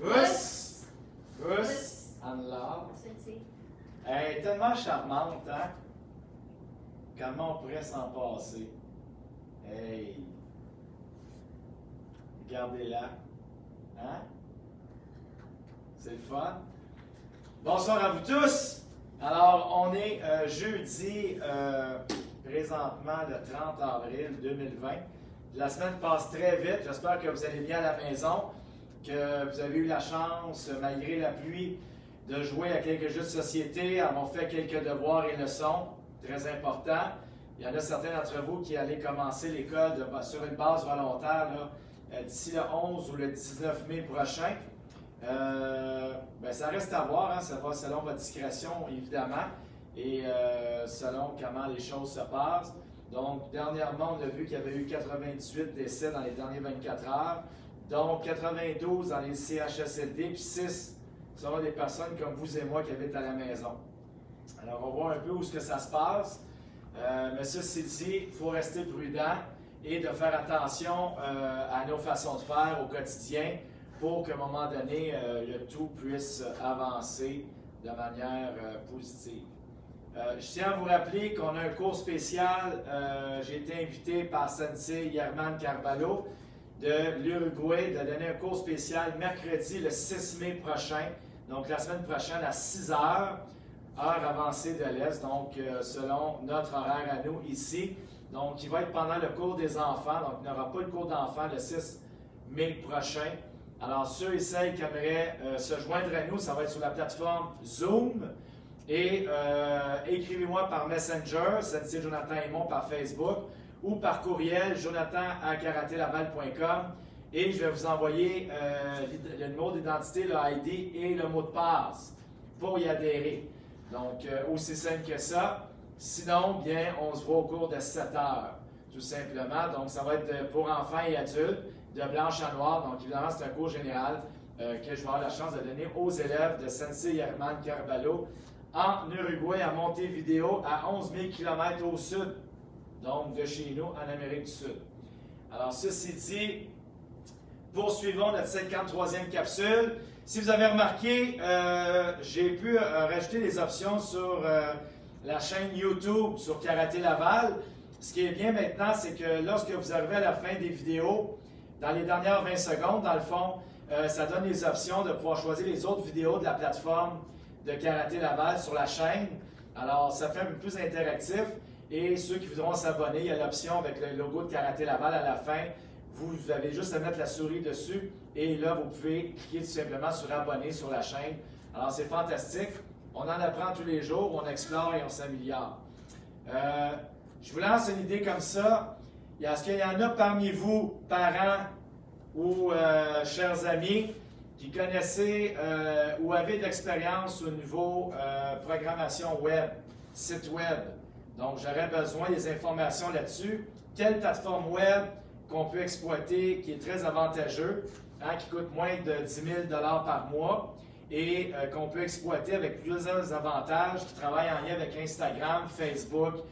Rousse! Rousse! Anne-Laure. Elle est tellement charmante, hein? Comment on pourrait s'en passer? Hey! Regardez-la. Hein? C'est le fun. Bonsoir à vous tous! Alors, on est jeudi, présentement le 30 avril 2020. La semaine passe très vite. J'espère que vous allez bien à la maison, que vous avez eu la chance, malgré la pluie, de jouer à quelques jeux de société, avoir fait quelques devoirs et leçons, très important. Il y en a certains d'entre vous qui allaient commencer l'école sur une base volontaire d'ici le 11 ou le 19 mai prochain. Ça reste à voir, hein, ça va selon votre discrétion, évidemment, et selon comment les choses se passent. Donc, dernièrement, on a vu qu'il y avait eu 98 décès dans les dernières 24 heures, dont 92 dans les CHSLD, puis 6 selon des personnes comme vous et moi qui habitent à la maison. Alors, on va voir un peu où est-ce que ça se passe. Mais ceci dit, il faut rester prudent et de faire attention à nos façons de faire au quotidien pour qu'à un moment donné, le tout puisse avancer de manière positive. Je tiens à vous rappeler qu'on a un cours spécial. J'ai été invité par Sensei Germán Carvalho de l'Uruguay de donner un cours spécial mercredi le 6 mai prochain, donc la semaine prochaine à 6 heures, heure avancée de l'Est, donc selon notre horaire à nous ici. Donc, il va être pendant le cours des enfants, donc il n'y aura pas le cours d'enfants le 6 mai prochain. Alors, ceux et celles qui aimeraient se joindre à nous, ça va être sur la plateforme Zoom. Et écrivez-moi par Messenger, Sensei Jonathan Aymon par Facebook, ou par courriel, jonathan@karatelaval.com. Et je vais vous envoyer le numéro d'identité, le ID et le mot de passe pour y adhérer. Donc, aussi simple que ça. Sinon, bien, on se voit au cours de 7 heures, tout simplement. Donc, ça va être pour enfants et adultes, de blanche à noir. Donc, évidemment, c'est un cours général que je vais avoir la chance de donner aux élèves de Sensei Germán Carvalho en Uruguay, à Montevideo, à 11 000 km au sud, donc de chez nous, en Amérique du Sud. Alors, ceci dit, poursuivons notre 53e capsule. Si vous avez remarqué, j'ai pu rajouter des options sur la chaîne YouTube sur Karaté Laval. Ce qui est bien maintenant, c'est que lorsque vous arrivez à la fin des vidéos, dans les dernières 20 secondes, dans le fond, ça donne les options de pouvoir choisir les autres vidéos de la plateforme de Karaté Laval sur la chaîne. Alors, ça fait un peu plus interactif. Et ceux qui voudront s'abonner, il y a l'option avec le logo de Karaté Laval à la fin. Vous avez juste à mettre la souris dessus et là, vous pouvez cliquer tout simplement sur abonner sur la chaîne. Alors, c'est fantastique. On en apprend tous les jours, on explore et on s'améliore. Je vous lance une idée comme ça. Est-ce qu'il y en a parmi vous, parents ou chers amis, qui connaissez ou avez de l'expérience au niveau programmation web, site web? Donc, j'aurais besoin des informations là-dessus. Quelle plateforme web qu'on peut exploiter qui est très avantageux, hein, qui coûte moins de 10 000 $ par mois et qu'on peut exploiter avec plusieurs avantages, qui travaille en lien avec Instagram, Facebook,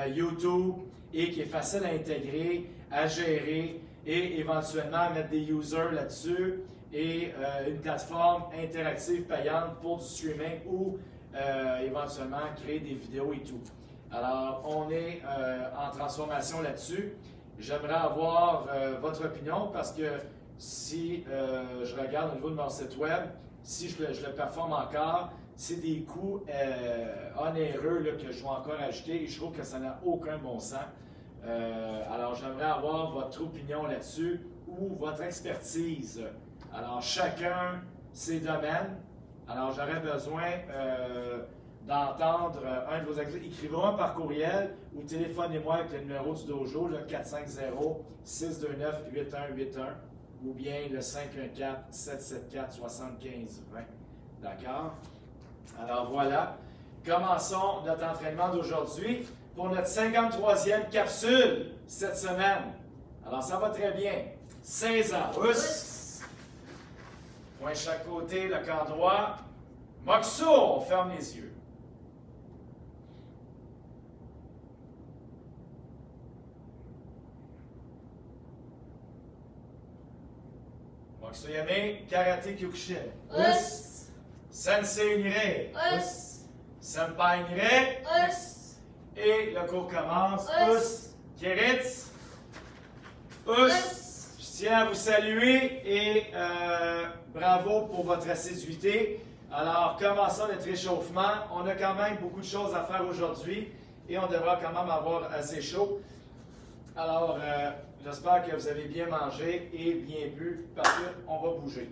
YouTube et qui est facile à intégrer, à gérer et éventuellement à mettre des users là-dessus et une plateforme interactive payante pour du streaming ou éventuellement créer des vidéos et tout. Alors, on est en transformation là-dessus. J'aimerais avoir votre opinion parce que si je regarde au niveau de mon site web, si je le performe encore, c'est des coûts onéreux là, que je vais encore ajouter et je trouve que ça n'a aucun bon sens. Alors, j'aimerais avoir votre opinion là-dessus ou votre expertise. Alors, chacun ses domaines. Alors, j'aurais besoin d'entendre un de vos experts. Écrivez-moi par courriel ou téléphonez-moi avec le numéro du dojo, le 450-629-8181 ou bien le 514-774-7520. D'accord? Alors, voilà. Commençons notre entraînement d'aujourd'hui pour notre 53e capsule cette semaine. Alors, ça va très bien. 16 ans. Ouss! Point chaque côté, le corps droit. Moxo, on ferme les yeux. Mokusuyame, Karate Kyokushin. Us. Sensei Nire. Us. Senpai Nire. Us. Et le cours commence. Us. Kiritz. Us. Us. Je tiens à vous saluer et bravo pour votre assiduité. Alors, commençons notre échauffement. On a quand même beaucoup de choses à faire aujourd'hui et on devra quand même avoir assez chaud. Alors, j'espère que vous avez bien mangé et bien bu parce qu'on va bouger.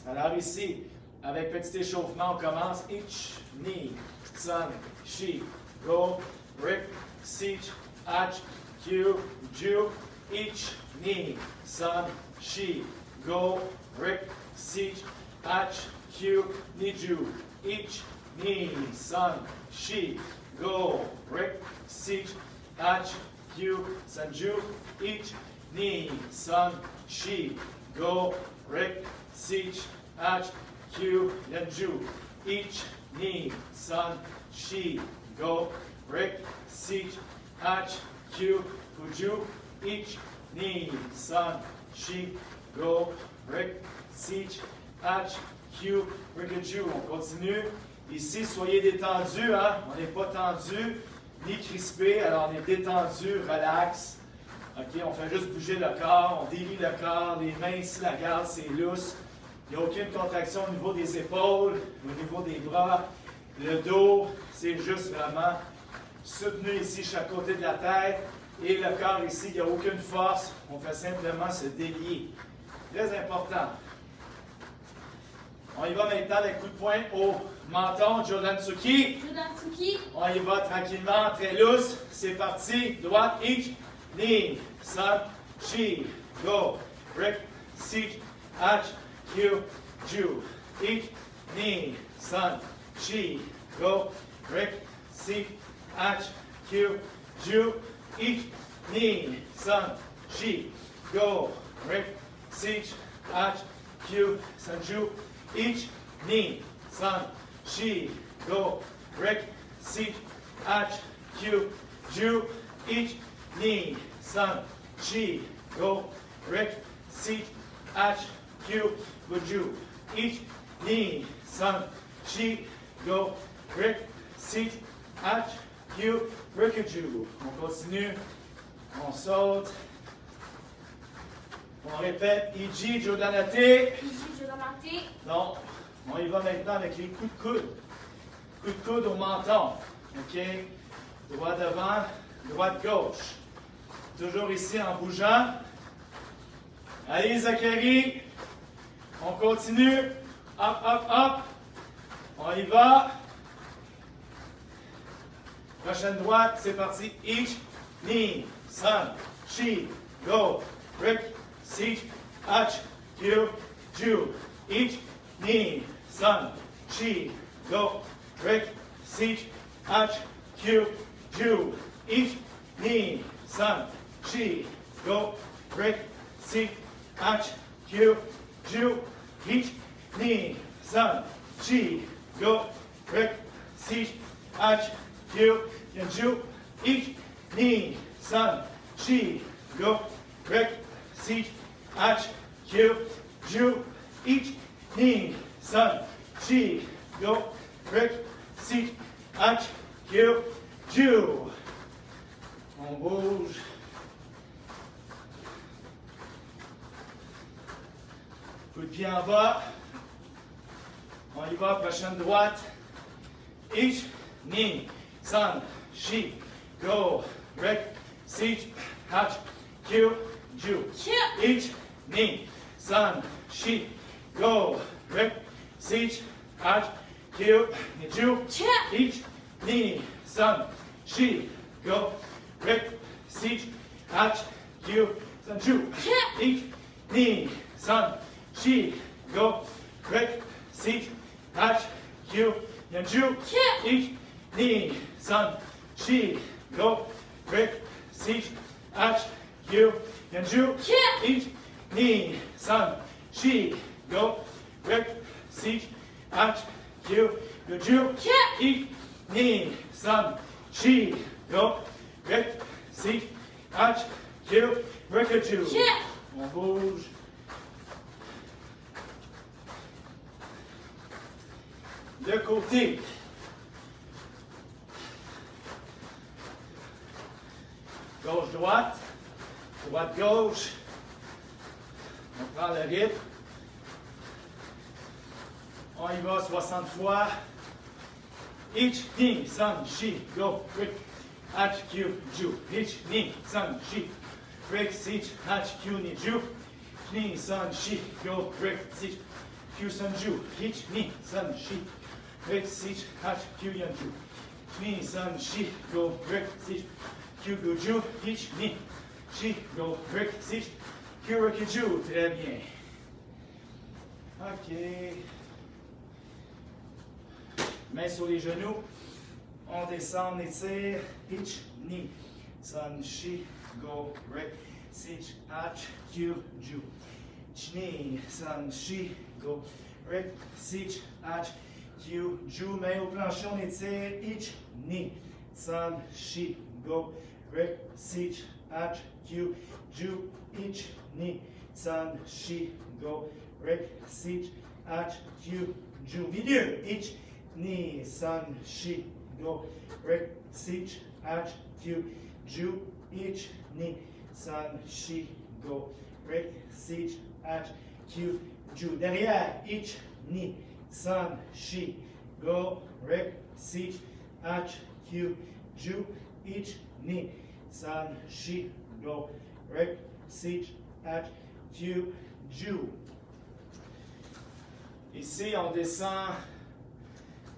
Alors ici, avec petit échauffement, on commence. Ich, ni, san, shi, go, rip, sich, ach, kyu, ju. Ich, ni, san, shi, go, rip, sich, ach, kyu, ni, ju. Ich, ni, san, shi, go, rip, sich, ach, kyu, sanju. Ich, ni, san, shi, go, rip, sich, ach, kyu, yanju. Ich, ni, san, shi, go, rip, sich, ach, kyu, kuju. Ich, ni, san, shi, go, rip, sich, ach, kyu, rikuju. On continue. Ici, soyez détendus, hein? On n'est pas tendu ni crispé, alors on est détendu, relax. OK, on fait juste bouger le corps, on délie le corps, les mains ici, la garde, c'est lousse. Il n'y a aucune contraction au niveau des épaules, au niveau des bras. Le dos, c'est juste vraiment soutenu ici, chaque côté de la tête. Et le corps ici, il n'y a aucune force. On fait simplement se délier. Très important. On y va maintenant avec coup de poing au menton, Jodan-tsuki. Jodan-tsuki. On y va tranquillement, très lousse. C'est parti. Droite, ich, ni, san, shi, go, rip, sich, ach, kyu, ju. Ich, ni, san, shi, go, rip, sich, ach, kyu, ju. Ich, ni, san, shi, go, rip, sich, ach, kyu, sanju. Ich, ni, san, shi, go, rip, sich, ach, kyu, ju. Ich, ni, san, shi, go, rip, sich, ach, kyu, ju. Ich, ni, san, shi, go, rip, sich, ach, kyu, rikuju. On continue, on saute, on répète, Iji, Jodanate. Iji, Jodanate. Non, on y va maintenant avec les coups de coude. Coup de coude au menton. OK? Droit devant, droite gauche. Toujours ici en bougeant. Allez, Zachary. On continue. Hop, hop, hop. On y va. Prochaine droite, c'est parti. Ich, ni, san, shi, go, rip, sich, ach, kyu, ju. Ich, ni, san, shi, go, rip, sich, ach, kyu, ju. Ich, ni, san, shi, go, rip, sich, ach, kyu, ju. Ich, ni, san, shi, go, rip, sich, ach, kyu, ju. Ich, ni, san, shi, go, rip, sich, ach, kyu, ju. Ich, ni, san, shi, go, rip, sich, ach, kyu, ju. On bouge. Coup de pied en bas. On y va, prochaine droite. Ich, ni, san, shi, go, rip, sich, ach, kyu, ju. Ich, ni, san, shi, go, rip, sich, ach, kyu, ju. Ich, ni, san, shi, go, rip, sich, ach, kyu, ju. Ich, ni, san, shi, go, rip, sich, ach, kyu, ju. Ich, ni, san, shi, go, rip, sich, ach, kyu, ju. Ich, ni, san, shi, go, rip, sich, ach, kyu, ju. Ich, ni, san, shi, go, rip, sich, ach, kyu, ju. On bouge. de côté. Gauche-droite, droite-gauche. On prend le rythme. On y va 60 fois. Ich, ni, san, shi, go, quick, ach, q, ju. Ich, ni, san, shi, quick, sich, ach, q, ni, ju. Ni, san, shi, go, quick, sich, q, san, ju. Ich, ni, san, shi, quick, sich, ach, q, yan, ju. Ni, san, shi, go, quick, sich, q, go, ju. Ich, ni, shi, go, quick, sich, q, q, ju. Très bien. OK. Mains sur les genoux. On descend, on étire. Ich, ni, san, shi, go, rek, sich, ach, q, ju. Ni, san, shi, go, rek, sich, ach, q, ju. Mains au plancher, on étire. Ich, ni, san, shi, go, rek, sich, ach, q, ju. Ich, ni, san, shi, go, rek, sich, ach, q, ju. Milieu. Ich, ni, san, shi, go, rek, sich, ach, q, ju. Ich, ni, san, shi, go, rek, sich, ach, q, ju. Derrière, ich, ni, san, shi, go, rek, sich, ach, q, ju. Ich, ni, san, shi, go, rek, sich, ach, q, ju. Ici, on descend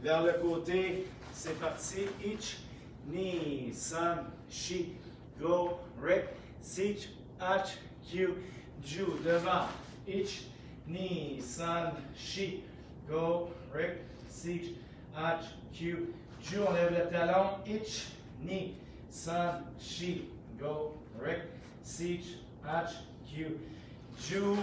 vers le côté. C'est parti. Ich, ni, san, shi, go, rek, sich, ach, q, ju. Devant. Ich, ni, san, shi, go, rek, sich, ach, q, ju. On lève le talon. Ich, ni, san, shi, go, rek, sich, ach, q, ju.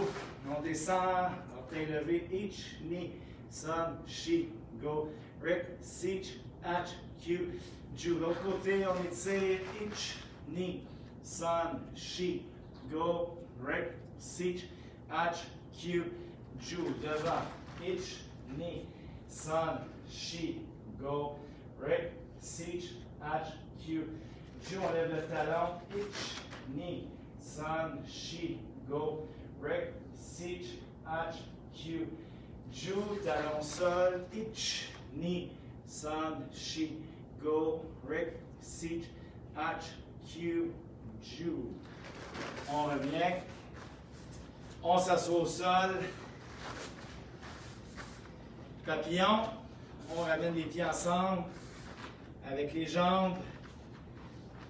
On descend. Orteil levé. Ich, ni, san, shi, go, rek, sich, ach, q, ju. L'autre côté, on étire. Ich, ni, san, shi, go, rek, sich, ach, q, ju. Devant. Ich, ni, san, shi, go, rek, sich, ach, q, ju. On lève le talon. Ich, ni, san, shi, go, rek, sich, ach, q, ju. Talon sol. Ich, ni, san, shi, go, rek, sich, ach, q, ju. On revient. On s'assoit au sol. Papillon. On ramène les pieds ensemble avec les jambes.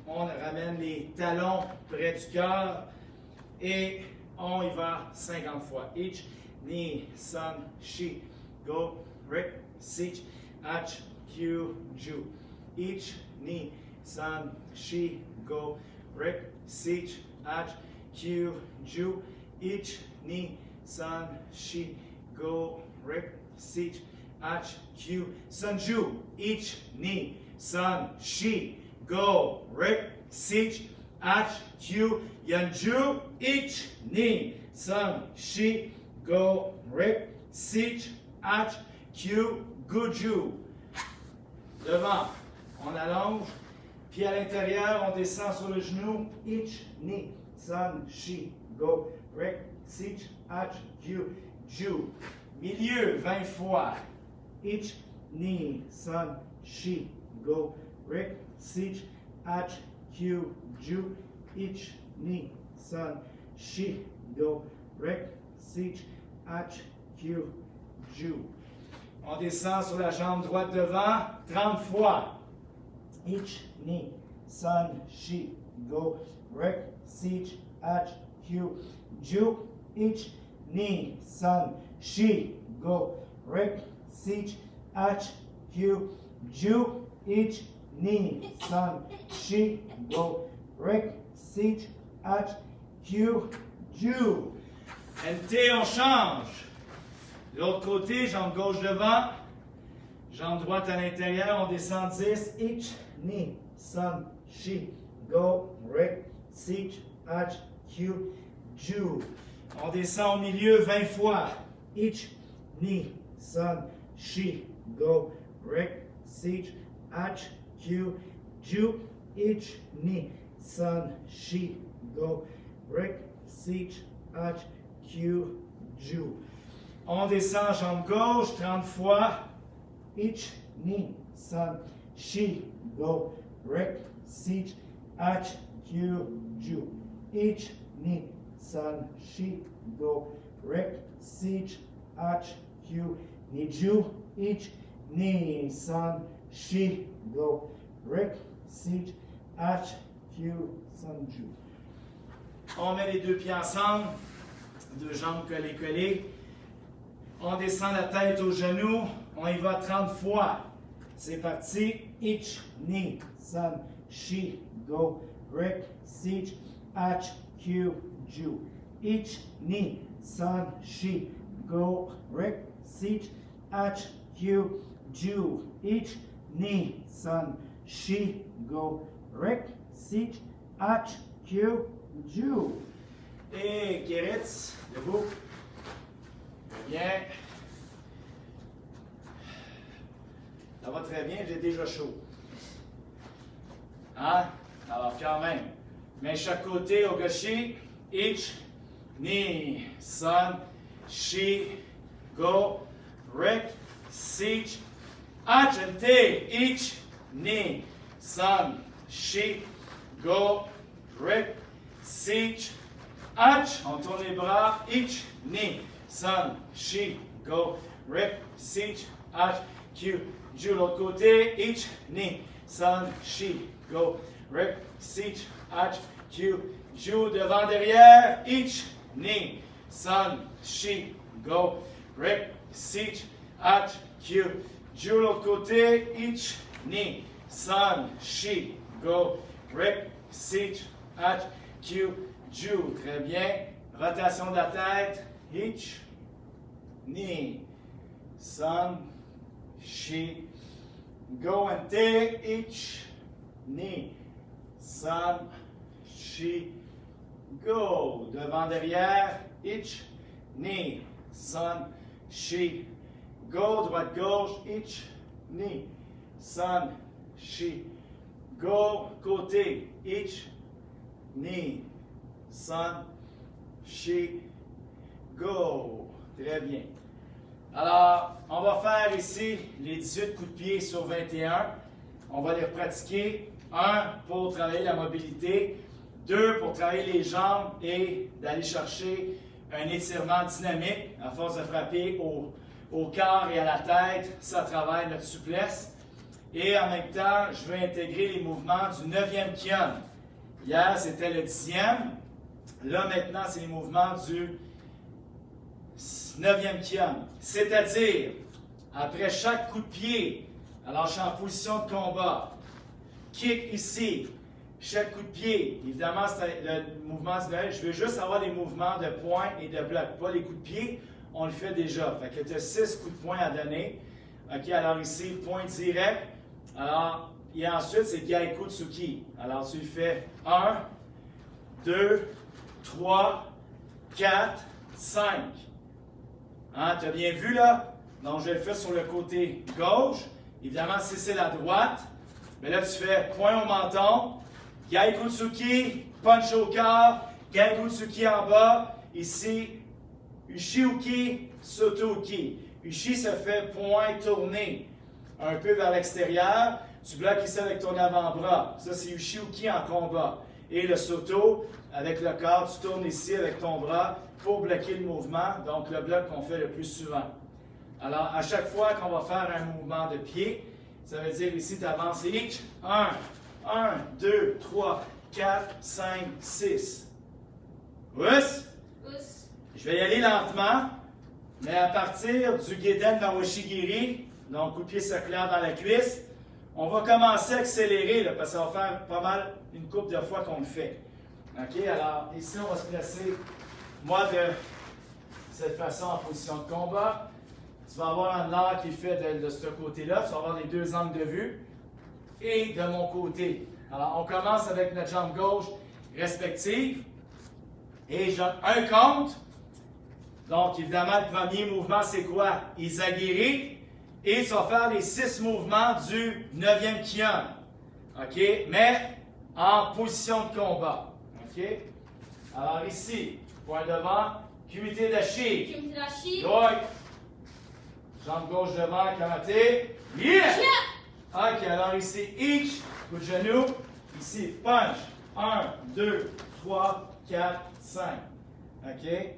On ramène les talons près du cœur. Et on y va 50 fois. Ich, ni, san, shi, go, rek, sich, ach, q, ju. Ich, ni, san, shi, go, rek, sich, ach, q, ju. Ich, ni, san, shi, go, rek, sich, ach, q, san, ju. Ich, ni, san, shi, go, rek, sich, ach, q, yan, ju. Ich, ni, san, shi, go, rek, sich, ach, q, gu, ju. Devant, on allonge. Puis à l'intérieur, on descend sur le genou. Ich, ni, san, shi, go, rek, sich, ach, q, ju. Milieu, 20 fois. Ich, ni, san, shi, go, rek, sich, ach, q, ju. Ich, ni, san, shi, go, rek, sich, ach, q, ju. On descend sur la jambe droite devant, 30 fois. Ich, ni, san, shi, go, rek, sich, ach, q, ju. Ich, ni, san, shi, go, rek, sich, ach, q, ju. Ich, ni, san, shi, go, rek, sich, ach, q, ju. NT, on change. De l'autre côté, jambe gauche devant, jambe droite à l'intérieur, on descend 10. Ich, ni, san, shi, go, rek, sich, ach, q, ju. On descend au milieu 20 fois. Ich, ni, san, shi, go, rec, sich, ach, Q, ju, ich, ni, son, she, go, rec, sich, ach, Q, ju. On descend jambe gauche 30 fois. Ich, ni, son, she, go, rec, sich, ach, Q, ju. Ich, ni, son, she, go, rec, sich, ach, Q, ni, ju. Ich, ni, son, she, go, rec, sich, ach, Q, son, ju. On met les deux pieds ensemble, deux jambes collées. On descend la tête aux genoux. On y va 30 fois. C'est parti. Ich, ni, son, she, go, rec, sich, ach, Q, ju. Ich, ni, son, she, go, rec, sich, ach, Q, ju. Ich, ni, son, she, go, rec, sich, ach, Q, ju. Et Keritz, debout. Bien. Ça va très bien, j'ai déjà chaud. Hein? Alors, quand même. Mais chaque côté au gaucher. Ich, ni, son, she, go, rec, sich, ach, ich, ni, son, she, go, rec, sich, ach. On tourne les bras. Ich, ni, son, she, go, rec, sich, ach, Q, ju. L'autre côté. Ich, ni, son, she, go, rec, sich, ach, Q, ju. Devant, derrière. Ich, ni, son, she, go, rec, sich, ach, Q, ju. L'autre côté. Ich, ni, son, she, go, rec, sich, ach, Q, ju. Très bien. Rotation de la tête. Ich, ni, son, she, go, and te. Ich, ni, son, she, go. Devant, derrière. Ich, ni, son, she, go. Droite, gauche. Ich, ni, son, she, go. Côté. Ich, ni, son, she, go. Très bien. Alors, on va faire ici les 18 coups de pied sur 21. On va les pratiquer. 1 pour travailler la mobilité. 2 pour travailler les jambes et d'aller chercher un étirement dynamique à force de frapper au corps et à la tête. Ça travaille notre souplesse. Et en même temps, je veux intégrer les mouvements du 9e Kion. Hier, c'était le 10e. Là, maintenant, c'est les mouvements du 9e Kion. C'est-à-dire, après chaque coup de pied, alors je suis en position de combat. Kick ici. Chaque coup de pied, évidemment, c'est le mouvement du 9. Je veux juste avoir des mouvements de poing et de bloc. Pas les coups de pied, on le fait déjà. Fait que tu as 6 coups de poing à donner. OK, alors ici, point direct. Alors, et ensuite, c'est Gaiko Tsuki. Alors, tu le fais 1, 2, 3, 4, 5. Hein, tu as bien vu là? Donc, je vais le faire sur le côté gauche. Évidemment, si c'est la droite, mais là, tu fais point au menton, Gaiko Tsuki, punch au corps, Gaiko Tsuki en bas. Ici, Ushi-uki, Soto-uki. Ushi se fait point tourné un peu vers l'extérieur. Tu bloques ici avec ton avant-bras. Ça, c'est Ushi-uki en combat. Et le Soto, avec le corps, tu tournes ici avec ton bras pour bloquer le mouvement. Donc, le bloc qu'on fait le plus souvent. Alors, à chaque fois qu'on va faire un mouvement de pied, ça veut dire ici, tu avances each. 1, 2, 3, 4, 5, 6. Us. Je vais y aller lentement, mais à partir du Geiden Mawashi-giri, donc coup de pied circulaire dans la cuisse, on va commencer à accélérer, là, parce que ça va faire pas mal une couple de fois qu'on le fait. OK? Alors, ici, on va se placer, moi, de cette façon en position de combat. Tu vas avoir un art qui fait de ce côté-là. Tu vas avoir les deux angles de vue. Et de mon côté. Alors, on commence avec notre jambe gauche respective. Et j'ai un compte. Donc, évidemment, le premier mouvement, c'est quoi? Izagiri. Et tu vas faire les 6 mouvements du 9e Kion. OK? Mais en position de combat. OK? Alors ici, point devant, kumite dashi. Kumite dashi. Droite. Jambe gauche devant, karaté. Yeah! OK, alors ici, each, coup de genou. Ici, punch. 1, 2, 3, 4, 5. OK?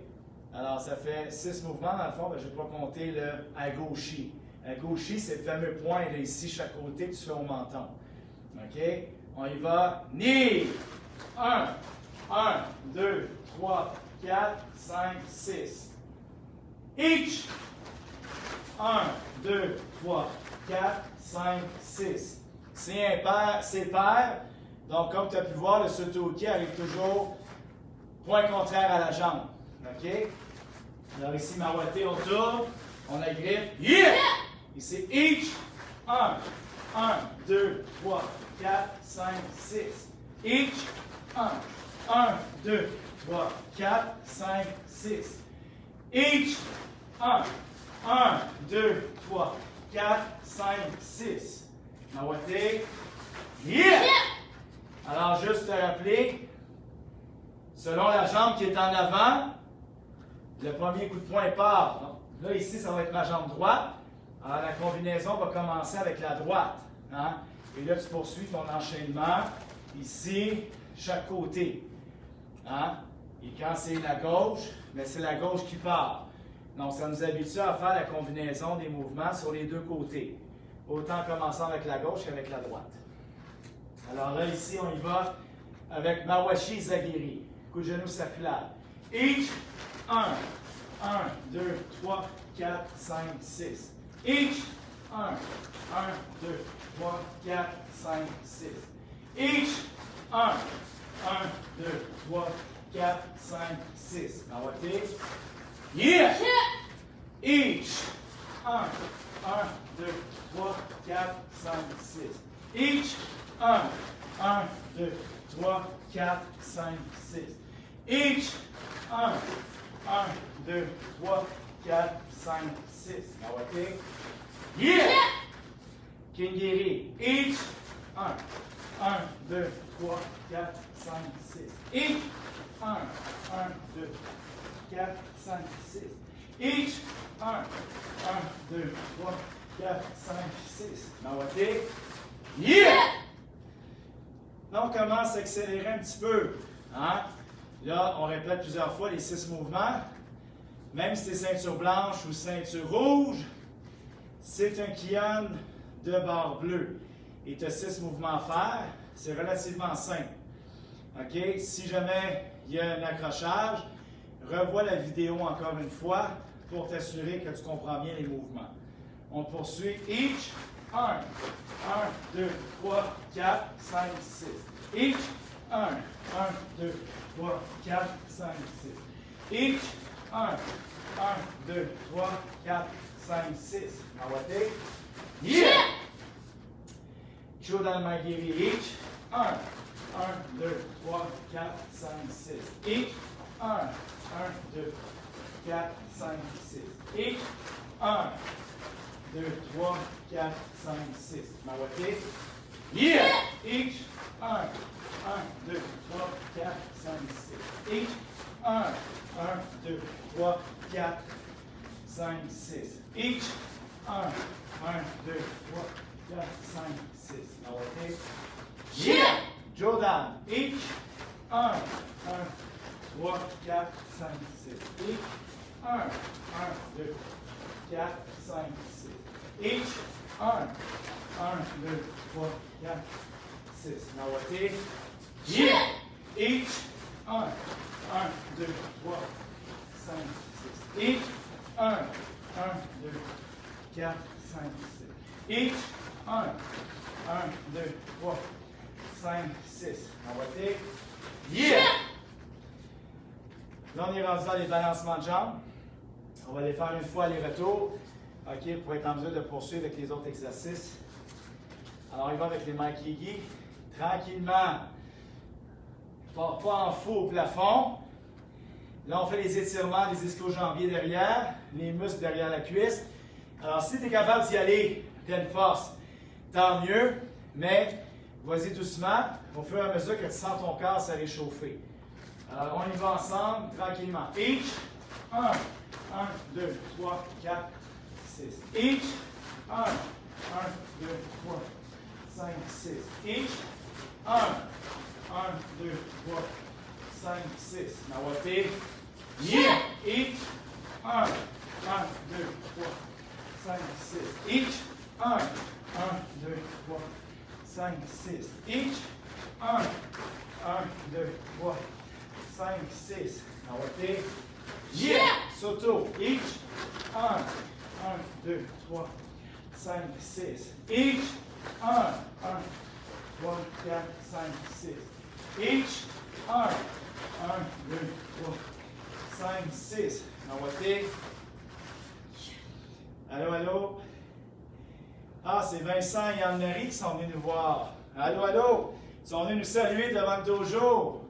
Alors, ça fait 6 mouvements. Dans le fond, je ne vais pas compter le agoshi. Agoshi, c'est le fameux point là, ici, chaque côté que tu fais au menton. OK? On y va. Knee. 1, 2, 3, 4, 5, 6. Each. 1, 2, 3, 4, 5, 6. C'est impair, c'est pair. Donc, comme tu as pu voir, le Sotoki arrive toujours point contraire à la jambe. OK? Alors ici, Mawate, on tourne, on agrippe. Yeah! Ici, each. 1, 2, 3, 4, 5, 6. Each. 1, 2, 3, 4, 5, 6. Each. 1, 2, 3, 4, 5, 6. Mawate. Yeah! Alors, juste te rappeler, selon la jambe qui est en avant, le premier coup de poing part. Donc, là, ici, ça va être ma jambe droite. Alors, la combinaison va commencer avec la droite. Hein? Et là, tu poursuis ton enchaînement ici, chaque côté. Hein? Et quand c'est la gauche, mais c'est la gauche qui part. Donc, ça nous habitue à faire la combinaison des mouvements sur les deux côtés. Autant en commençant avec la gauche qu'avec la droite. Alors là, ici, on y va avec Mawashi Zagiri. Coup de genou circulaire. Each. 1, 2, 3, 4, 5, 6. Each. 1, 2, 3, 4, 5, 6. Each. 1, 2, 3, 4, 5, 6. Mawate. Yeah! Each. 1, 2, 3, 4, 5, 6. Each. 1, 2, 3, 4, 5, 6. Each. 1, 2, 3, 4, 5, 6. Mawate. Yeah! Kingiri. Each. 1, 2, 3, 4, 5, 6. Each. 1, 2, 4, 5, 6. Each. 1, 2, 3, 4, 5, 6. Mawate. Yeah! Là, on commence à accélérer un petit peu. Hein? Là, on répète plusieurs fois les 6 mouvements. Même si c'est ceinture blanche ou ceinture rouge, c'est un Kion de barre bleue. Et tu as 6 mouvements à faire. C'est relativement simple. OK? Si jamais il y a un accrochage, revois la vidéo encore une fois pour t'assurer que tu comprends bien les mouvements. On poursuit. Each. 1, 2, 3, 4, 5, 6. Each. 1, 2, 3, 4, 5, 6. Each. 1, 2, 3, 4, 5, 6. Mawate. Yeah! Chodan Magiri. Each. 1, 2, 3, 4, 5, 6. Each. 1, 2, 4, 5, 6. Each. 1, 2, 3, 4, 5, 6. Mawate. Yeah! Each. 1, 2, 3, 4, 5, 6. Each. 1, 2, 3, 4, 5, 6. Each. 1, 2, 3, 4, 5, 6. Mawate. Yeah! Jodan. Each. 1, 3, 4, 5, 6. Each. 1, 2, 4, 5, 6. Each. 1, 2, 3, 4, 6. Mawate. Yeah! Each. 1, 2, 3, 5, 6. Each. 1, 2, 4, 5, 6. Each. 1, 2, 3, 5, 6. Mawate. Yeah! Là, on est rendu dans les balancements de jambes. On va les faire une fois aller-retour. OK, pour être en mesure de poursuivre avec les autres exercices. Alors, il va avec les Maikigi. Tranquillement. Je ne pars pas en fou au plafond. Là, on fait les étirements des ischio-jambiers derrière, les muscles derrière la cuisse. Alors, si tu es capable d'y aller pleine force, tant mieux, mais vas-y doucement, au fur et à mesure que tu sens ton corps se réchauffer. Alors, on y va ensemble, tranquillement. Each, 1, 1, 2, 3, 4, 6. Each, 1, 1, 2, 3, 5, 6. Each, 1, 1, 2, 3, 5, 6. Nawate. Yeah! Each, 1, 1, 2, 3, 5, 6. Each, 1, 1, 2, 3, 5, 6. Each, 1, 1, 2, 3, 5, 6. Nawate. Yeah! Soto. Each, 1, 1, 2, 3, 5, 6. Each, 1, 1, 3, 4, 5, 6. Each, 1, 1, 2, 3, 5, 6. Nawate. Allô, allô? Ah, c'est Vincent et Anne-Marie qui sont venus nous voir. Allô, allô? Ils sont venus nous saluer devant le dojo.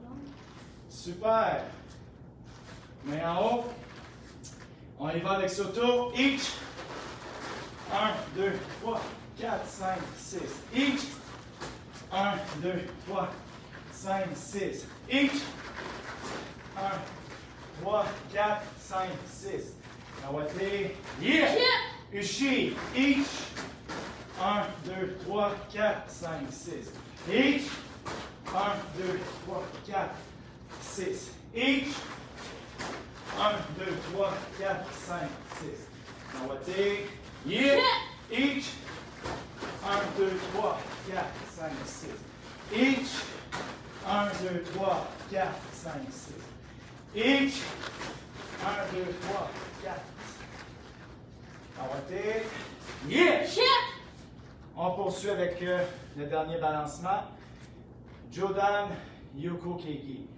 Super. Main en haut. On y va avec Soto. Each. 1, 2, 3, 4, 5, 6. Each. 1, 2, 3, 5, 6. Each. 1, 3, 4, 5, 6. Nawate. Yeah! Ushi. Each. 1, 2, 3, 4, 5, 6. Each. 1, 2, 3, 4, 6. Each. 1, 2, 3, 4, 5, 6. Nawate. Yeah! Each. 1, 2, 3, 4, 5, 6. Each. 1, 2, 3, 4, 5, 6. Each. 1, 2, 3, 4. Nawate. Yeah! On poursuit avec le dernier balancement. Jodan Yoko Keiki.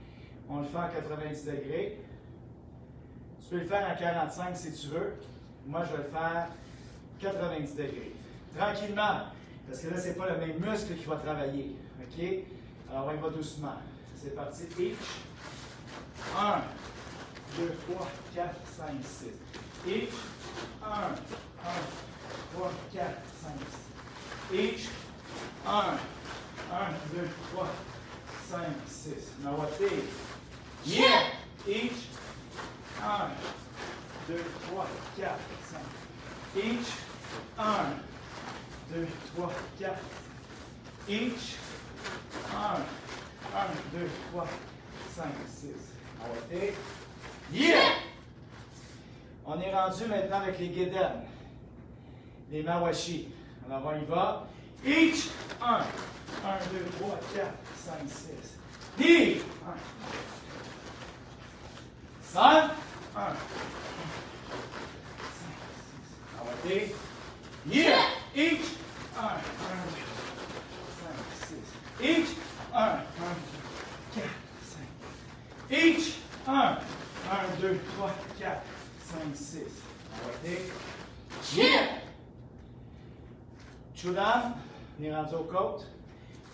On le fait en 90 degrés. Tu peux le faire en 45 si tu veux. Moi, je vais le faire 90 degrés. Tranquillement, parce que là, ce n'est pas le même muscle qui va travailler. OK? Alors, on y va doucement. C'est parti. Each. 1, 2, 3, 4, 5, 6. Each. 1, 1, 3, 4, 5, 6. Each. 1, 1, 2, 3, 5, 6. Nawate. Yeah! Each. 1, 2, 3, 4, 5. Each. 1, 2, 3, 4. Each. 1, 1, 2, 3, 5, 6. Nawate. Yeah! On est rendu maintenant avec les Gedan, les Mawashi. Alors on y va. Each. 1, 1, 2, 3, 4, 5, 6. Ni. 1. 5. 1. Nawate. Yeah! Each. 1, 1, 2, 5, 6. Each. 1, 1, 4, 5. Each. 1, 1, 2, 3, 4, 5, 6. Nawate. Yeah! Chudan, on est rendu aux côtes.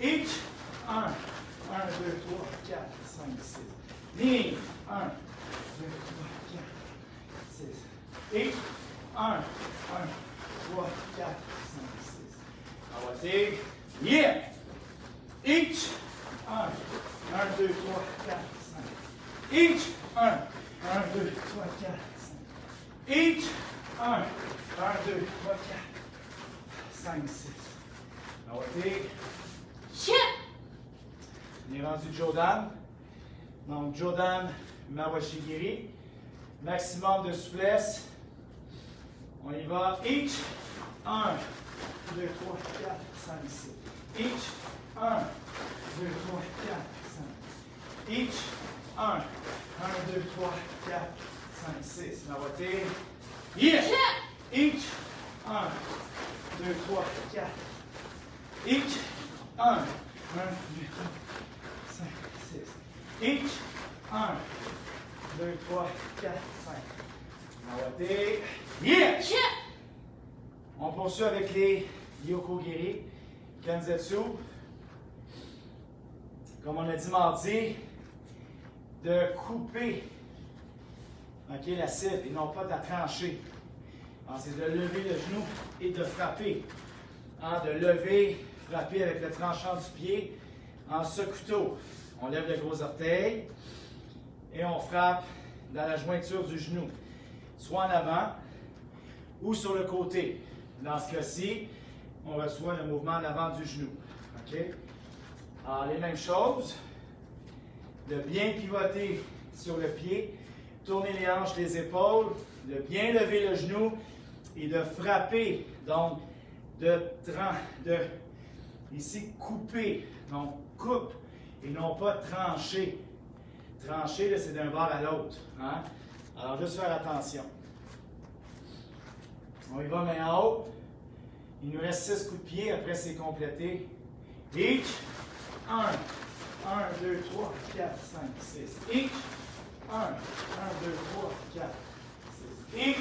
Each. 1, 1, 2, 3, 4, 5, 6. Ni. 1, 2, 3, 4, 6. Each. 1, 1, 3, 4, 5, 6. Nawate. Yeah! Each. 1, 1, 2, 3, 4, 5. Each. 1, 1, 2, 3, 4, 5. Each. 1, 1, 2, 3, 4, 5, 6. Nawate. On est rendu Jodan. Donc, Jodan Mawashigiri. Maximum de souplesse. On y va. Each. 1, 2, 3, 4, 5, 6. Each. 1, 2, 3, 4, 5. Each. 1, 1, 2, 3, 4, 5, 6. Nawate. Yeah! Each. 1, 2, 3, 4. Each. 1, 1, 2, 3, 5, 6. Each. 1, 2, 3, 4, 5. Nawate. Yeah! On poursuit avec les Yokogiri, Kanzetsu. Comme on a dit mardi, de couper la cible et non pas de la trancher. Alors, c'est de lever le genou et de frapper. De lever, frapper avec le tranchant du pied en couteau. On lève le gros orteil et on frappe dans la jointure du genou, soit en avant ou sur le côté. Dans ce cas-ci, on reçoit le mouvement en avant du genou. OK? Alors, les mêmes choses, de bien pivoter sur le pied, tourner les hanches, les épaules, de bien lever le genou et de frapper, donc ici couper, donc coupe et non pas trancher. Trancher, là, c'est d'un bord à l'autre. Hein? Alors, juste faire attention. On y va main en haut. Il nous reste 6 coups de pied, après c'est complété. Each. 1, 1, 2, 3, 4, 5, 6. Each. 1, 1, 2, 3, 4, 6. Each.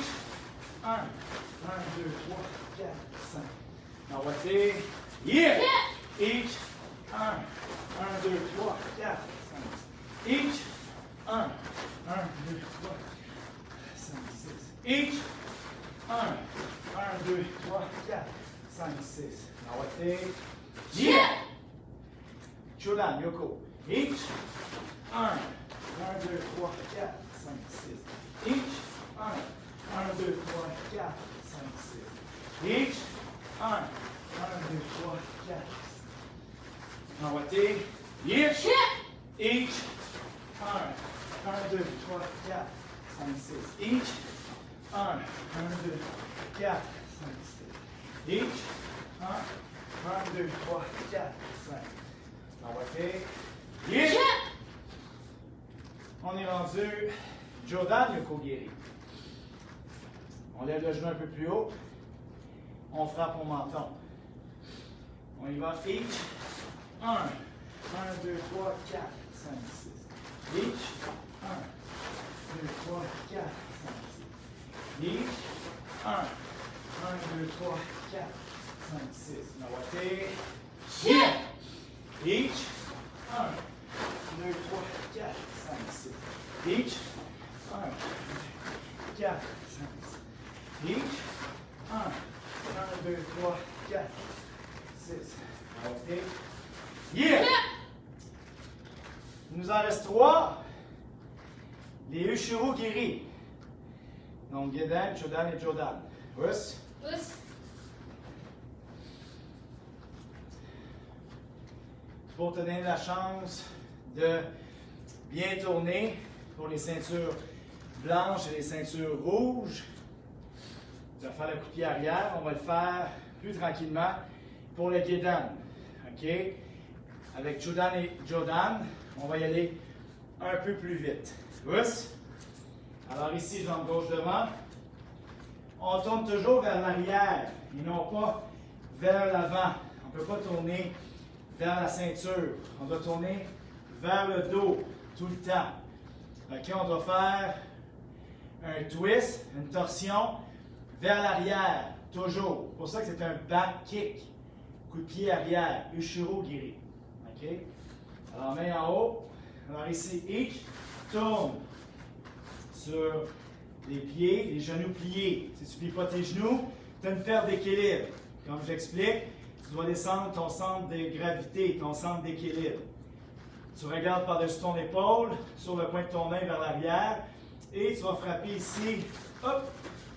1, 1, 2, 3, 4, 5. Now what's it? Yeah! Each. 1, 1, 2, 3, 4, 5. Each. 1, 1, 2, 3, 5, 6. Each. 1, 1, 2, 3, 4, 5, 6. Now what's it? Yeah! Chodan, Yoko. Each. 1, 1, 2, 3, 4, 5, 6. Each. 1, 1, 2, 3, 4, 5, 6. Each. 1, 1, 2, 3, 4. Now what's it? Yeah! Each. 1, 1, 2, 3, 4, 5, 6. Each. 1, 1, 2, 4, 5, 6. Each. 1, 1, 2, 3, 4, 5. Now what's it? Yeah! On est rendu Jodan Yokogiri. On lève le genou un peu plus haut. On frappe au menton. On y va. Each. 1, 1, 2, 3, 4, 5, 6. Each. 1, 2, 3, 4, 5, 6. Each. 1, 1, 2, 3, 4, 5, 6. Now what's it? Yeah! Each. 1, 2, 3, 4, 5, 6. Each. 1, 4, 5, 6. Each. 1, 1, 2, 3, 4, 6. OK. Yeah! Il nous en reste 3. Les Ushiro Giri. Donc, Gedan, Chodan et Jodan. Us. Us. Pour te donner la chance de bien tourner pour les ceintures blanches et les ceintures rouges. Tu vas faire le coup de pied arrière. On va le faire plus tranquillement pour le Gedan. OK? Avec Chodan et Jodan, on va y aller un peu plus vite. Us. Alors ici, jambe gauche devant. On tourne toujours vers l'arrière et non pas vers l'avant. On ne peut pas tourner vers la ceinture. On doit tourner vers le dos tout le temps. OK, on doit faire un twist, une torsion vers l'arrière, toujours. C'est pour ça que c'est un back kick. Coup de pied arrière, Ushiro Giri. OK? Alors, main en haut. Alors ici, each, tourne sur les pieds, les genoux pliés. Si tu ne plies pas tes genoux, tu as une perte d'équilibre. Comme j'explique, tu dois descendre ton centre de gravité, ton centre d'équilibre. Tu regardes par-dessus ton épaule, sur le point de ton main vers l'arrière, et tu vas frapper ici. Hop!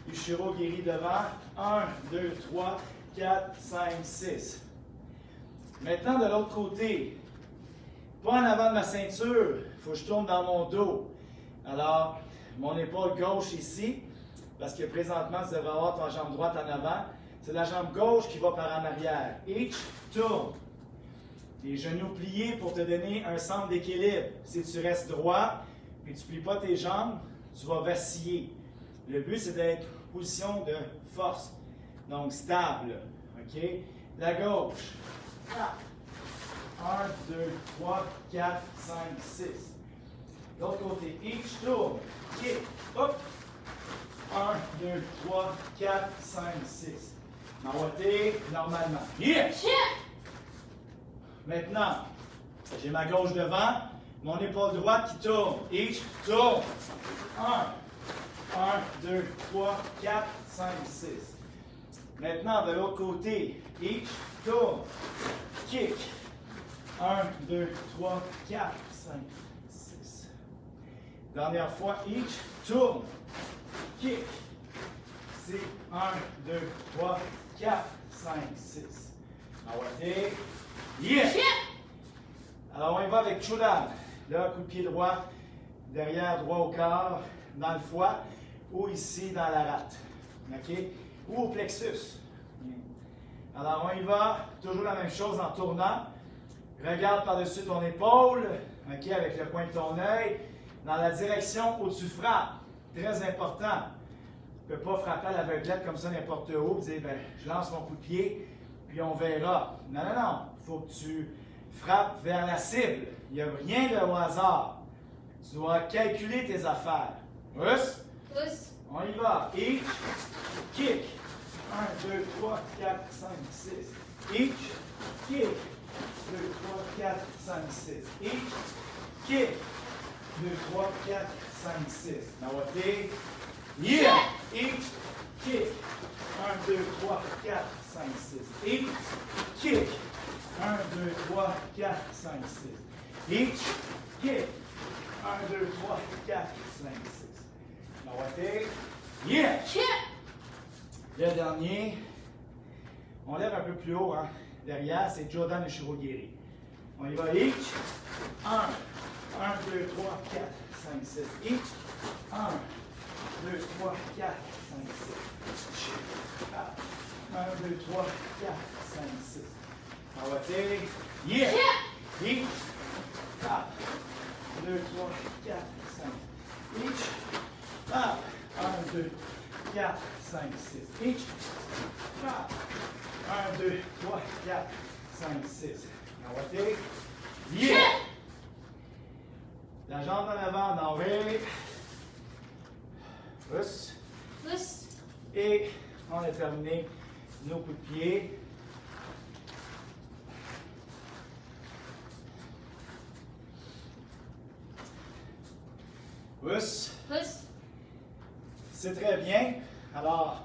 Ushiro Giri devant. 1, 2, 3, 4, 5, 6. Maintenant, de l'autre côté, pas en avant de ma ceinture, il faut que je tourne dans mon dos. Alors, mon épaule gauche ici, parce que présentement, tu devrais avoir ta jambe droite en avant. C'est la jambe gauche qui va par en arrière. Each, tourne. Les genoux pliés pour te donner un centre d'équilibre. Si tu restes droit et tu ne plies pas tes jambes, tu vas vaciller. Le but, c'est d'être en position de force. Donc, stable. OK? La gauche. 1, 2, 3, 4, 5, 6. L'autre côté. Each, tourne. Kick. Hop. 1, 2, 3, 4, 5, 6. M'envoyer normalement. Yeah! Maintenant, j'ai ma gauche devant, mon épaule droite qui tourne. Each, tourne. 1, 1, 2, 3, 4, 5, 6. Maintenant, de l'autre côté, each, tourne, kick. 1, 2, 3, 4, 5, 6. Dernière fois, each, tourne, kick. C'est 1, 2, 3, 4, 5, 6. Awate. Yeah! Alors, on y va avec Chudan. Là, coup de pied droit, derrière, droit au corps, dans le foie, ou ici, dans la rate. OK? Ou au plexus. Alors, on y va. Toujours la même chose en tournant. Regarde par-dessus ton épaule, OK, avec le coin de ton œil, dans la direction où tu frappes. Très important. Tu ne peux pas frapper à l'aveuglette comme ça n'importe où, dire, ben, je lance mon coup de pied, puis on verra. Non, non, non. Il faut que tu frappes vers la cible. Il n'y a rien de au hasard. Tu dois calculer tes affaires. Russe? Pousse. On y va. Each, kick. 1, 2, 3, 4, 5, 6. Each, kick. 2, 3, 4, 5, 6. Each, kick. 2, 3, 4, 5, 6. Now what day? Yeah! Each, kick. 1, 2, 3, 4, 5, 6. Each, kick. 1, 2, 3, 4, 5, 6. Each, kick. 1, 2, 3, 4, 5, 6. Now what day? Yeah! Kick. Le dernier, on lève un peu plus haut, hein. Derrière, c'est Jodan et Shirogiri. On y va, each. 1, 1, 2, 3, 4, 5, 6. Each. 1, 2, 3, 4, 5, 6. 1, 2, 3, 4, 5, 6. On va faire, yeah! Each. 2, 3, 4, 5. Each. 1, 2, 4, 5, 6. Each. 1, 2, 3, 4, 5, 6. On va faire, yeah! La jambe en avant, en envers. Pousse. Pousse. Et on a terminé nos coups de pied. Pousse. Pousse. C'est très bien. Alors,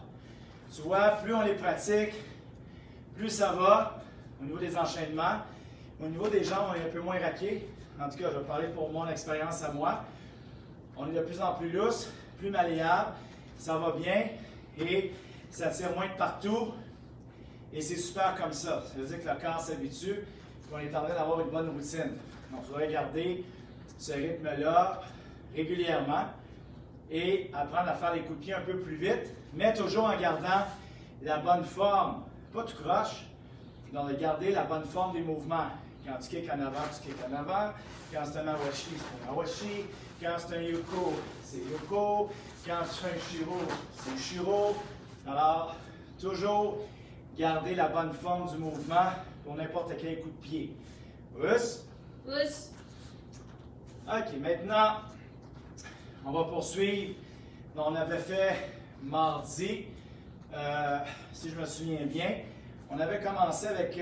tu vois, plus on les pratique, plus ça va au niveau des enchaînements. Au niveau des jambes, on est un peu moins raqué. En tout cas, je vais parler pour mon expérience à moi. On est de plus en plus lousse, plus malléable. Ça va bien et ça tire moins de partout. Et c'est super comme ça. Ça veut dire que le corps s'habitue et qu'on est en train d'avoir une bonne routine. Donc, il faudrait garder ce rythme-là régulièrement et apprendre à faire les coups de pied un peu plus vite, mais toujours en gardant la bonne forme. Pas tout croche, donc de garder la bonne forme des mouvements. Quand tu kicks en avant, tu kicks en avant. Quand c'est un awashi, c'est un awashi. Quand c'est un yuko, c'est yuko. Quand tu fais un shiro, c'est shiro. Alors, toujours garder la bonne forme du mouvement pour n'importe quel coup de pied. Pousse. Pousse. OK, maintenant, on va poursuivre. On avait fait mardi, si je me souviens bien. On avait commencé avec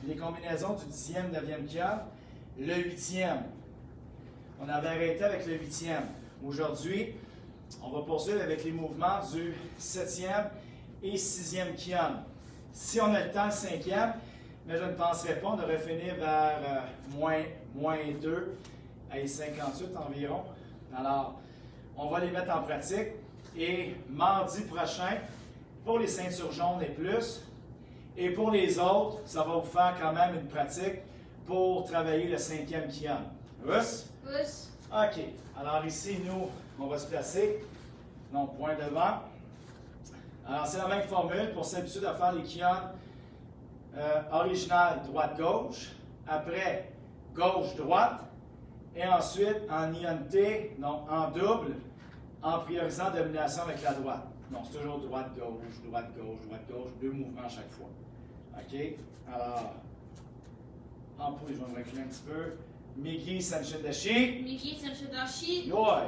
les combinaisons du 10e, 9e kian, le 8e. On avait arrêté avec le 8e. Aujourd'hui, on va poursuivre avec les mouvements du 7e et 6e kian. Si on a le temps, le 5e, mais je ne penserais pas, on devrait finir vers moins 2 à 58 environ. Alors, on va les mettre en pratique. Et mardi prochain, pour les ceintures jaunes et plus, et pour les autres, ça va vous faire quand même une pratique pour travailler le 5e kian. Pousse? Pousse. OK. Alors ici, nous, on va se placer. Donc, point devant. Alors, c'est la même formule pour s'habituer à faire les kians originales droite-gauche. Après, gauche-droite. Et ensuite, en INT, donc en double, en priorisant domination avec la droite. Donc, c'est toujours droite-gauche, droite-gauche, droite-gauche, 2 mouvements à chaque fois. OK? Alors, en pouille, je vais me reculer un petit peu. Miki, Sanshindashi. Miki, Sanshindashi. Yoi.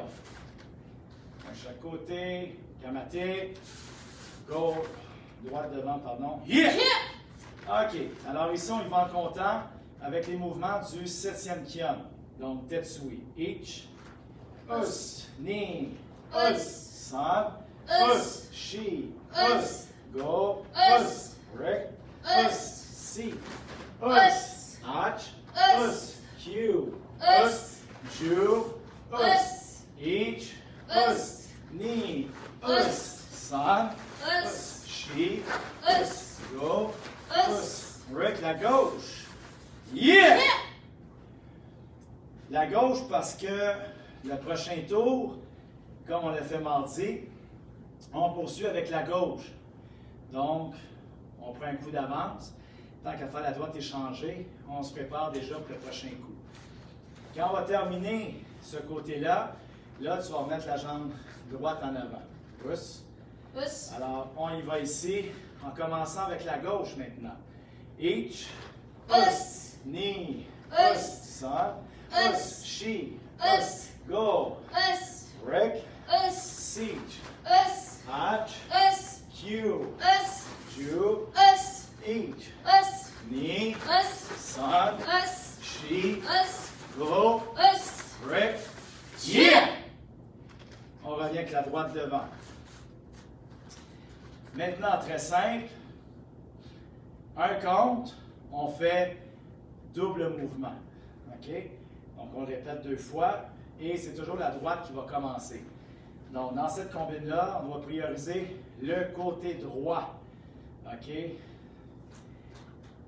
À chaque côté, Kamate. Gauche, droite devant, pardon. Yeah! OK. Alors, ici, on y va en comptant avec les mouvements du 7e kian. Donc, Tetsui. Each. Us. Ni. Us. San. us, she, us, go, us, Rick, us, see, us, Arch, us, Q, us, Jew, us, each, us, knee, us, son, us, she, us, go, us. Rick, la gauche. Yeah! Yeah. La gauche parce que le prochain tour, comme on l'a fait mardi, on poursuit avec la gauche. Donc, on prend un coup d'avance. Tant qu'à faire la droite échangée, on se prépare déjà pour le prochain coup. Quand on va terminer ce côté-là, là, tu vas remettre la jambe droite en avant. Pousse. Us, Alors, on y va ici, en commençant avec la gauche maintenant. Each, us, knee, us, son, us, she, us, go, us, Rick, us, siege, us, Hatch, us, Q, us, Jew, us, each, us, knee, us, son, us, she, us, go, us. Rick, yeah! On revient avec la droite devant. Maintenant, très simple. Un compte, on fait double mouvement. OK? Donc, on le répète 2 fois et c'est toujours la droite qui va commencer. Donc, dans cette combine-là, on va prioriser le côté droit. OK?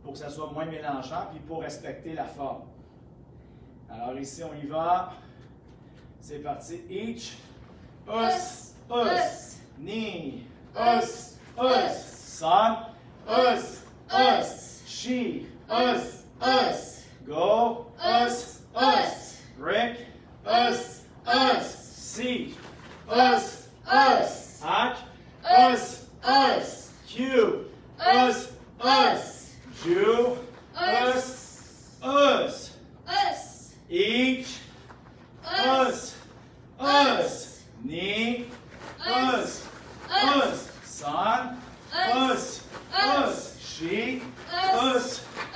Pour que ça soit moins mélangeant puis pour respecter la forme. Alors, ici, on y va. C'est parti. Each, us, us, knee, us, son, us, she, us, go, Us, Rick, us, C, us, Hatch, us, Q, us, Jew, us, each, us, knee, us, son, us, she,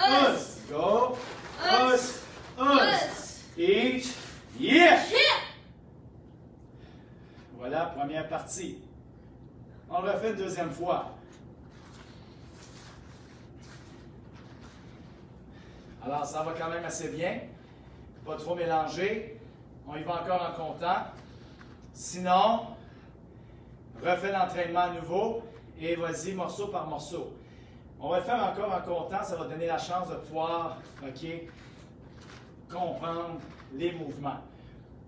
us, go, each, yeah! Voilà, première partie. On le refait une deuxième fois. Alors, ça va quand même assez bien. Pas trop mélangé. On y va encore en comptant. Sinon, refais l'entraînement à nouveau et vas-y morceau par morceau. On va le faire encore en comptant. Ça va donner la chance de pouvoir, OK, comprendre les mouvements.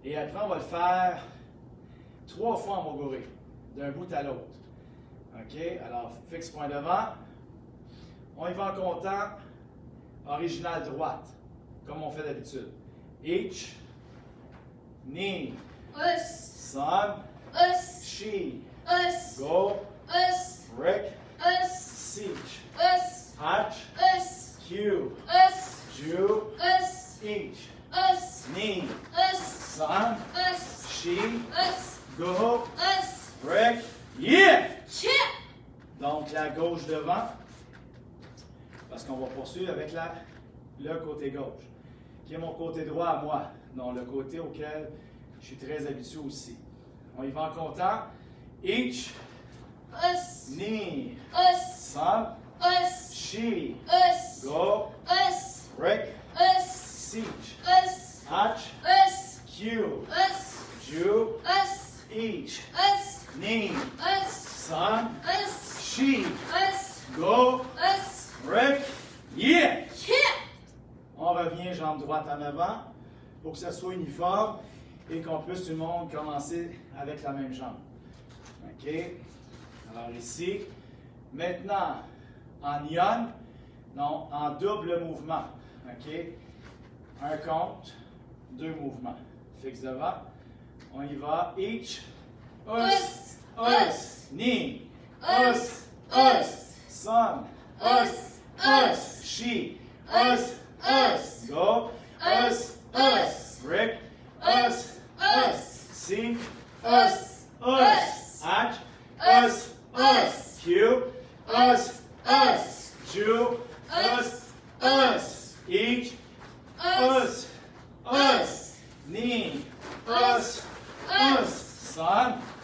Et après, on va le faire 3 fois en moguri, d'un bout à l'autre. OK? Alors, fixe point devant. On y va en comptant original droite, comme on fait d'habitude. Each, knee, son, she, go, Rick, siege, Hatch, Q, Jew, each, knee, son, she, go, Rick, yeah! Donc, la gauche devant, parce qu'on va poursuivre avec le côté gauche, qui est mon côté droit à moi, donc le côté auquel je suis très habitué aussi. On y va en comptant. Each, knee, son, she, go, Rick, siege, Hatch, Q, Jew, each, knee, son, she, go, Rick, yeah! On revient jambe droite en avant pour que ça soit uniforme et qu'on puisse tout le monde commencer avec la même jambe. OK? Alors ici. Maintenant, en ion, non, en double mouvement. OK? Un compte, 2 mouvements. Fixe devant. On y va. Each, knee, son, she, go, Rick, see, Hatch, Q, Jew, each, knee, son,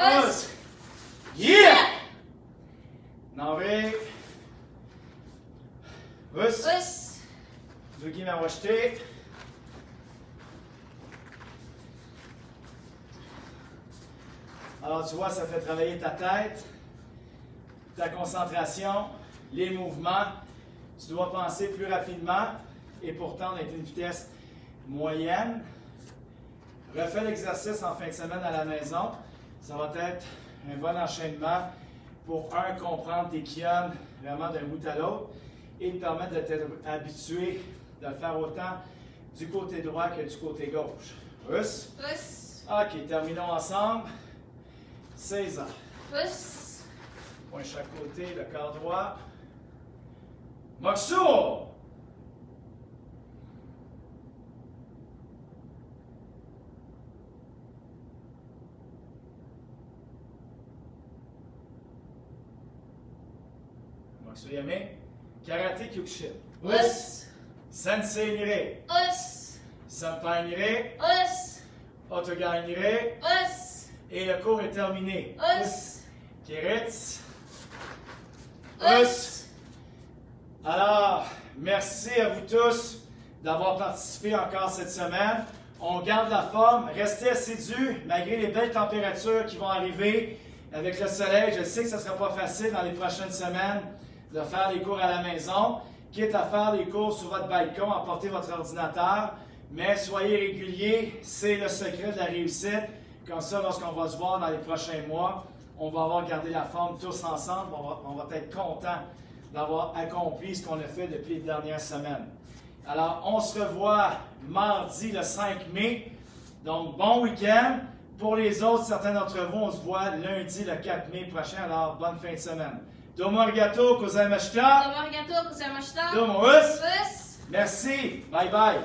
Us. Yeah! Navre. Us. Us. Dugi m'a rejeté. Alors, tu vois, ça fait travailler ta tête, ta concentration, les mouvements. Tu dois penser plus rapidement et pourtant, on est à une vitesse moyenne. Refais l'exercice en fin de semaine à la maison. Ça va être un bon enchaînement pour, comprendre tes kions vraiment d'un bout à l'autre et te permettre de t'être habitué de le faire autant du côté droit que du côté gauche. Us. Us. OK, terminons ensemble. 16 ans. Us. Point chaque côté, le corps droit. Moxo! Moxo Yame. Karate Kyokushin. Us. Sensei Nire. Us. Senpai Nire. Us. Otogai Nire. Us. Et le cours est terminé. Us. Kiritz. Us. Alors, merci à vous tous d'avoir participé encore cette semaine. On garde la forme, restez assidus malgré les belles températures qui vont arriver avec le soleil. Je sais que ce ne sera pas facile dans les prochaines semaines de faire les cours à la maison. Quitte à faire les cours sur votre balcon, apportez votre ordinateur, mais soyez réguliers, c'est le secret de la réussite. Comme ça, lorsqu'on va se voir dans les prochains mois, on va avoir gardé la forme tous ensemble. On va être contents d'avoir accompli ce qu'on a fait depuis les dernières semaines. Alors, on se revoit mardi le 5 mai. Donc, bon week-end. Pour les autres, certains d'entre vous, on se voit lundi le 4 mai prochain. Alors, bonne fin de semaine. Domo arigato gozaimashita. Domo arigatou gozaimashita. Domo us. Us. Merci. Bye bye.